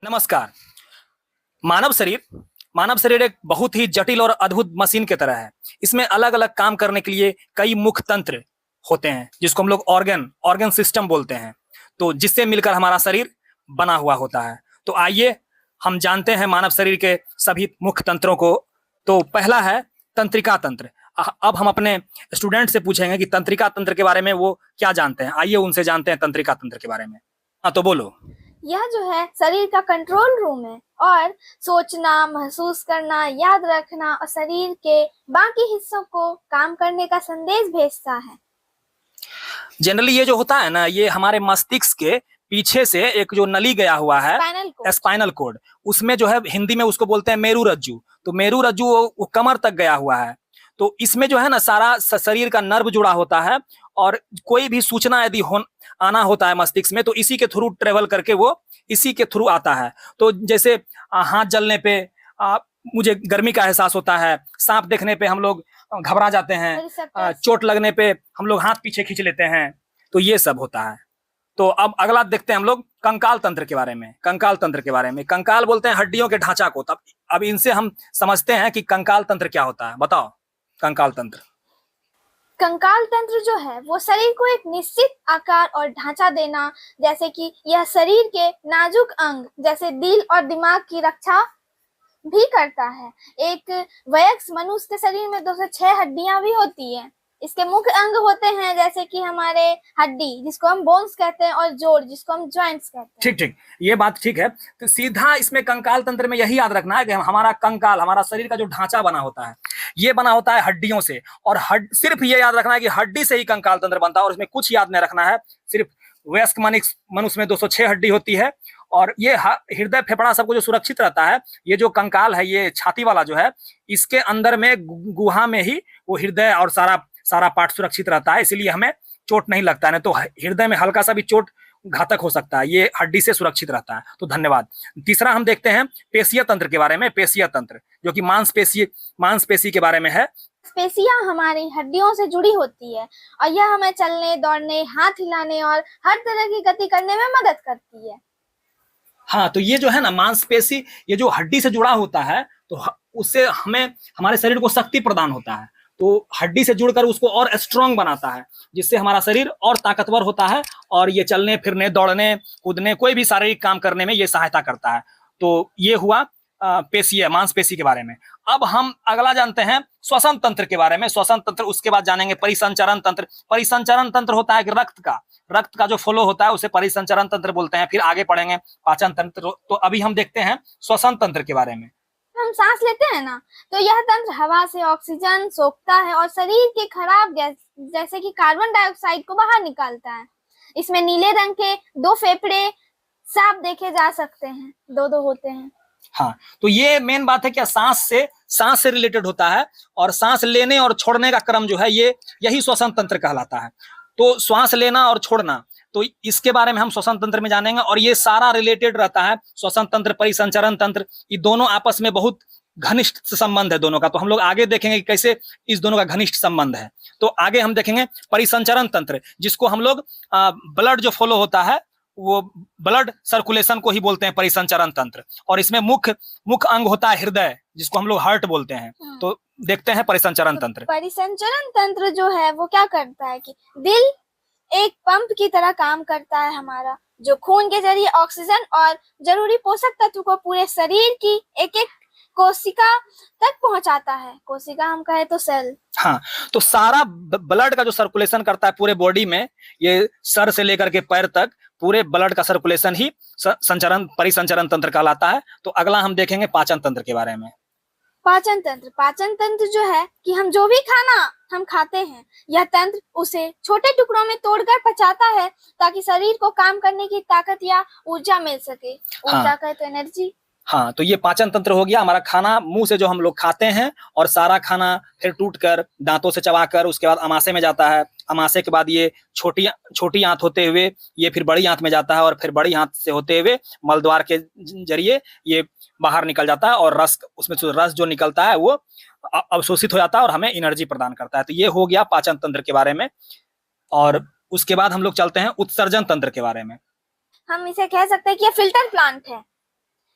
नमस्कार। मानव शरीर एक बहुत ही जटिल और अद्भुत मशीन की तरह है। इसमें अलग अलग काम करने के लिए कई मुख्य तंत्र होते हैं जिसको हम लोग ऑर्गन सिस्टम बोलते हैं। तो जिससे मिलकर हमारा शरीर बना हुआ होता है। तो आइए हम जानते हैं मानव शरीर के सभी मुख्य तंत्रों को। तो पहला है तंत्रिका तंत्र। अब हम अपने स्टूडेंट से पूछेंगे कि तंत्रिका तंत्र के बारे में वो क्या जानते हैं। आइए उनसे जानते हैं तंत्रिका तंत्र के बारे में। हाँ, तो बोलो। यह जो है शरीर का कंट्रोल रूम है और सोचना, महसूस करना, याद रखना और शरीर के बाकी हिस्सों को काम करने का संदेश भेजता है। जनरली ये जो होता है ना, ये हमारे मस्तिष्क के पीछे से एक जो नली गया हुआ है, स्पाइनल कोड, उसमें जो है हिंदी में उसको बोलते हैं मेरू रज्जु। तो मेरू रज्जु वो कमर तक गया हुआ है। तो इसमें जो है ना सारा शरीर का नर्व जुड़ा होता है और कोई भी सूचना यदि आना होता है मस्तिष्क में तो इसी के थ्रू ट्रेवल करके वो इसी के थ्रू आता है। तो जैसे हाथ जलने पे मुझे गर्मी का एहसास होता है, सांप देखने पे हम लोग घबरा जाते हैं, चोट लगने पे हम लोग हाथ पीछे खींच लेते हैं। तो ये सब होता है। तो अब अगला देखते हैं हम लोग कंकाल तंत्र के बारे में। कंकाल बोलते हैं हड्डियों के ढांचा को। तब अब इनसे हम समझते हैं कि कंकाल तंत्र क्या होता है। बताओ कंकाल तंत्र। कंकाल तंत्र जो है वो शरीर को एक निश्चित आकार और ढांचा देना, जैसे कि यह शरीर के नाजुक अंग जैसे दिल और दिमाग की रक्षा भी करता है। एक वयस्क मनुष्य के शरीर में 206 हड्डियां भी होती है। इसके मुख्य अंग होते हैं जैसे कि हमारे हड्डी जिसको हम बोन्स कहते हैं और जोड़ जिसको हम जॉइंट्स कहते हैं। ठीक, ये बात ठीक है। तो सीधा इसमें कंकाल तंत्र में यही याद रखना है कि हमारा कंकाल, हमारा शरीर का जो ढांचा बना होता है, ये बना होता है हड्डियों से। और सिर्फ ये याद रखना है कि हड्डी से ही कंकाल तंत्र बनता है। और इसमें कुछ याद नहीं रखना है। सिर्फ वयस्क मनुष्य में 206 हड्डी होती है और ये हृदय फेफड़ा सबको जो सुरक्षित रहता है। ये जो कंकाल है, ये छाती वाला जो है, इसके अंदर में गुहा में ही वो हृदय और सारा पार्ट सुरक्षित रहता है। इसीलिए हमें चोट नहीं लगता है। तो हृदय में हल्का सा भी चोट घातक हो सकता है। ये हड्डी से सुरक्षित रहता है। तो धन्यवाद। तीसरा हम देखते हैं पेशीय तंत्र के बारे में। पेशीय तंत्र जो कि मांसपेशी के बारे में है। पेशियां हमारी हड्डियों से जुड़ी होती है और यह हमें चलने, दौड़ने, हाथ हिलाने और हर तरह की गति करने में मदद करती है। हाँ, तो ये जो है ना मांसपेशी, ये जो हड्डी से जुड़ा होता है तो उससे हमें हमारे शरीर को शक्ति प्रदान होता है। तो हड्डी से जुड़कर उसको और स्ट्रांग बनाता है, जिससे हमारा शरीर और ताकतवर होता है और ये चलने फिरने, दौड़ने, कूदने, कोई भी शारीरिक काम करने में ये सहायता करता है। तो ये हुआ पेशीय, मांसपेशी के बारे में। अब हम अगला जानते हैं श्वसन तंत्र के बारे में। श्वसन तंत्र, उसके बाद जानेंगे परिसंचरण तंत्र। परिसंचरण तंत्र होता है कि रक्त का जो फ्लो होता है उसे परिसंचरण तंत्र बोलते हैं। फिर आगे पढ़ेंगे पाचन तंत्र। तो अभी हम देखते हैं श्वसन तंत्र के बारे में। हम सांस लेते हैं ना, तो यह तंत्र हवा से ऑक्सीजन सोखता है और शरीर के खराब गैस जैसे कि कार्बन डाइऑक्साइड को बाहर निकालता है। इसमें नीले रंग के 2 फेफड़े साफ देखे जा सकते हैं, 2 होते हैं। हाँ, तो ये मेन बात है कि सांस से रिलेटेड होता है और सांस लेने और छोड़ने का क्रम जो है यही श्वसन तंत्र कहलाता है। तो श्वास लेना और छोड़ना, तो इसके बारे में हम श्वसन तंत्र में जानेंगे और ये सारा रिलेटेड रहता है। श्वसन तंत्र, परिसंचरण तंत्र, ये दोनों आपस में बहुत घनिष्ठ संबंध है दोनों का। तो हम लोग आगे देखेंगे कि कैसे इस दोनों का घनिष्ठ संबंध है। तो आगे हम देखेंगे परिसंचरण तंत्र, जिसको हम लोग ब्लड जो फ्लो होता है वो ब्लड सर्कुलेशन को ही बोलते हैं परिसंचरण तंत्र। और इसमें मुख्य अंग होता है हृदय, जिसको हम लोग हार्ट बोलते हैं। तो देखते हैं परिसंचरण तंत्र। परिसंचरण तंत्र जो है वो क्या करता है कि दिल एक पंप की तरह काम करता है हमारा, जो खून के जरिए ऑक्सीजन और जरूरी पोषक तत्व को पूरे शरीर की एक एक कोशिका तक पहुंचाता है। कोशिका हम कहे तो सेल। हाँ, तो सारा ब्लड का जो सर्कुलेशन करता है पूरे बॉडी में, ये सर से लेकर के पैर तक पूरे ब्लड का सर्कुलेशन ही परिसंचरण तंत्र कहलाता है। तो अगला हम देखेंगे पाचन तंत्र के बारे में। पाचन तंत्र जो है कि हम जो भी खाना हम खाते हैं, यह तंत्र उसे छोटे टुकड़ों में तोड़कर पचाता है ताकि शरीर को काम करने की ताकत या ऊर्जा मिल सके। ऊर्जा कहे तो एनर्जी। हाँ, तो ये पाचन तंत्र हो गया। हमारा खाना मुंह से जो हम लोग खाते हैं और सारा खाना फिर टूटकर दांतों से चबाकर उसके बाद अमाशय में जाता है। अमाशय के बाद ये छोटी आंत होते हुए ये फिर बड़ी आंत में जाता है और फिर बड़ी आंत से होते हुए मलद्वार के जरिए ये बाहर निकल जाता है और उसमें से रस जो निकलता है वो अवशोषित हो जाता है और हमें एनर्जी प्रदान करता है। तो ये हो गया पाचन तंत्र के बारे में। और उसके बाद हम लोग चलते हैं उत्सर्जन तंत्र के बारे में। हम इसे कह सकते हैं कि ये फिल्टर प्लांट है।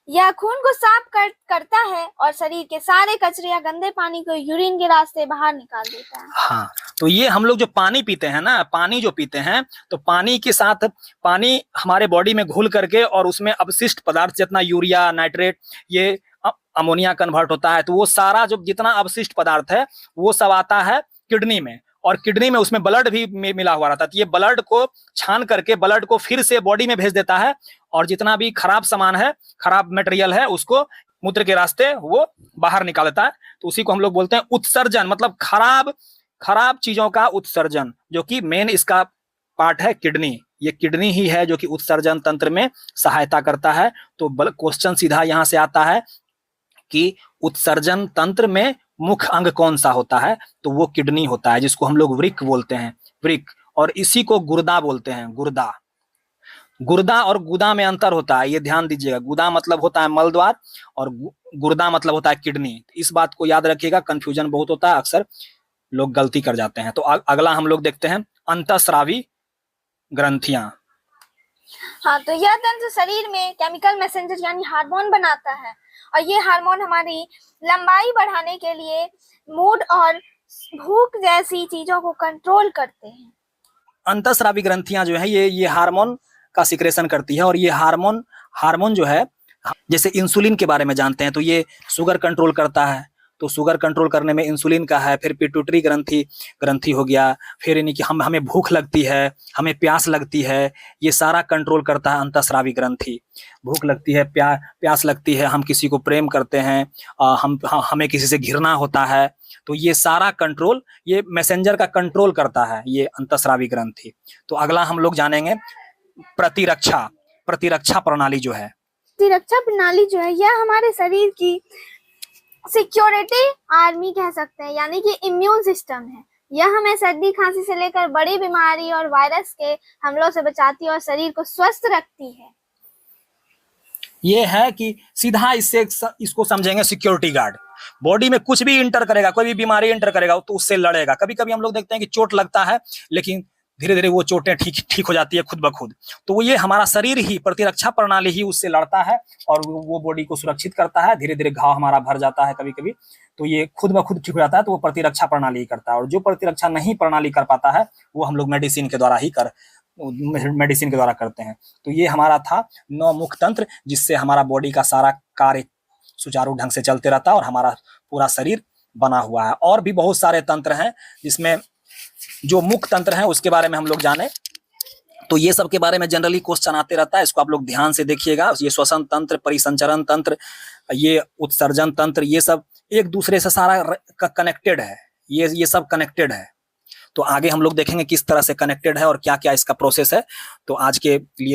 यह खून को साफ करता है और शरीर के सारे कचरे या गंदे पानी को यूरिन के रास्ते बाहर निकाल देता है। हाँ, तो ये हम लोग जो पानी पीते हैं ना, पानी जो पीते हैं, तो पानी के साथ पानी हमारे बॉडी में घुल करके और उसमें अवशिष्ट पदार्थ जितना यूरिया, नाइट्रेट, ये अमोनिया कन्वर्ट होता है, तो वो सारा जो जितना अवशिष्ट पदार्थ है वो सब आता है किडनी में, और किडनी में उसमें ब्लड भी मिला हुआ रहता है। तो ये ब्लड को छान करके ब्लड को फिर से बॉडी में भेज देता है, और जितना भी खराब सामान है, खराब मटेरियल है, उसको मूत्र के रास्ते वो बाहर निकाल देता है। तो उसी को हम लोग बोलते हैं उत्सर्जन, मतलब खराब चीजों का उत्सर्जन, जो कि मेन इसका पार्ट है किडनी। ये किडनी ही है जो कि उत्सर्जन तंत्र में सहायता करता है। तो क्वेश्चन सीधा यहाँ से आता है कि उत्सर्जन तंत्र में मुख्य अंग कौन सा होता है, तो वो किडनी होता है, जिसको हम लोग वृक्क बोलते हैं, वृक्क, और इसी को गुर्दा बोलते हैं, गुर्दा। गुर्दा और गुदा में अंतर होता है, ये ध्यान दीजिएगा। गुदा मतलब होता है मलद्वार और गुर्दा मतलब होता है किडनी। इस बात को याद रखिएगा, कंफ्यूजन बहुत होता है, अक्सर लोग गलती कर जाते हैं। तो अगला हम लोग देखते हैं अंतःस्रावी ग्रंथियां। हाँ, तो यह तंत्र शरीर में केमिकल मैसेंजर यानी हार्मोन बनाता है, और ये हार्मोन हमारी लंबाई बढ़ाने के लिए मूड और भूख जैसी चीजों को कंट्रोल करते हैं। अंतःस्रावी ग्रंथियां जो है ये हार्मोन का सिक्रेशन करती है, और ये हार्मोन जो है, जैसे इंसुलिन के बारे में जानते हैं, तो ये शुगर कंट्रोल करता है। तो शुगर कंट्रोल करने में इंसुलिन का है। फिर पिट्यूटरी ग्रंथि हो गया, फिर यानी कि हमें भूख लगती है, हमें प्यास लगती है, ये सारा कंट्रोल करता है अंतःस्रावी ग्रंथि। भूख लगती है, प्यास लगती है, हम किसी को प्रेम करते हैं, हमें किसी से घृणा होता है, तो ये सारा कंट्रोल, ये मैसेंजर का कंट्रोल करता है ये अंतःस्रावी ग्रंथि। तो अगला हम लोग जानेंगे प्रतिरक्षा प्रणाली जो है। प्रतिरक्षा प्रणाली जो है, यह हमारे शरीर की सिक्योरिटी आर्मी कह सकते हैं, यानी कि इम्यून सिस्टम है। यह हमें सर्दी खांसी से लेकर बड़ी बीमारी और वायरस के हमलों से बचाती है और शरीर को स्वस्थ रखती है। ये है कि सीधा इसको समझेंगे सिक्योरिटी गार्ड। बॉडी में कुछ भी इंटर करेगा, कोई भी बीमारी इंटर करेगा, तो उससे लड़ेगा। कभी कभी हम लोग देखते हैं कि चोट लगता है, लेकिन धीरे धीरे वो चोटें ठीक हो जाती है खुद ब खुद। तो वो ये हमारा शरीर ही, प्रतिरक्षा प्रणाली ही उससे लड़ता है और वो बॉडी को सुरक्षित करता है। धीरे धीरे घाव हमारा भर जाता है कभी कभी, तो ये खुद ब खुद ठीक हो जाता है। तो वो प्रतिरक्षा प्रणाली ही करता है, और जो प्रतिरक्षा नहीं प्रणाली कर पाता है वो हम लोग मेडिसिन के द्वारा करते हैं। तो ये हमारा था 9 मुख्य तंत्र, जिससे हमारा बॉडी का सारा कार्य सुचारू ढंग से चलते रहता है और हमारा पूरा शरीर बना हुआ है। और भी बहुत सारे तंत्र हैं, जिसमें जो मुख्य तंत्र हैं उसके बारे में हम लोग जाने, तो ये सब के बारे में जनरली क्वेश्चन आते रहता है। इसको आप लोग ध्यान से देखिएगा। ये श्वसन तंत्र, परिसंचरण तंत्र, ये उत्सर्जन तंत्र, ये सब एक दूसरे से सारा कनेक्टेड है। ये सब कनेक्टेड है। तो आगे हम लोग देखेंगे किस तरह से कनेक्टेड है और क्या क्या इसका प्रोसेस है। तो आज के लिए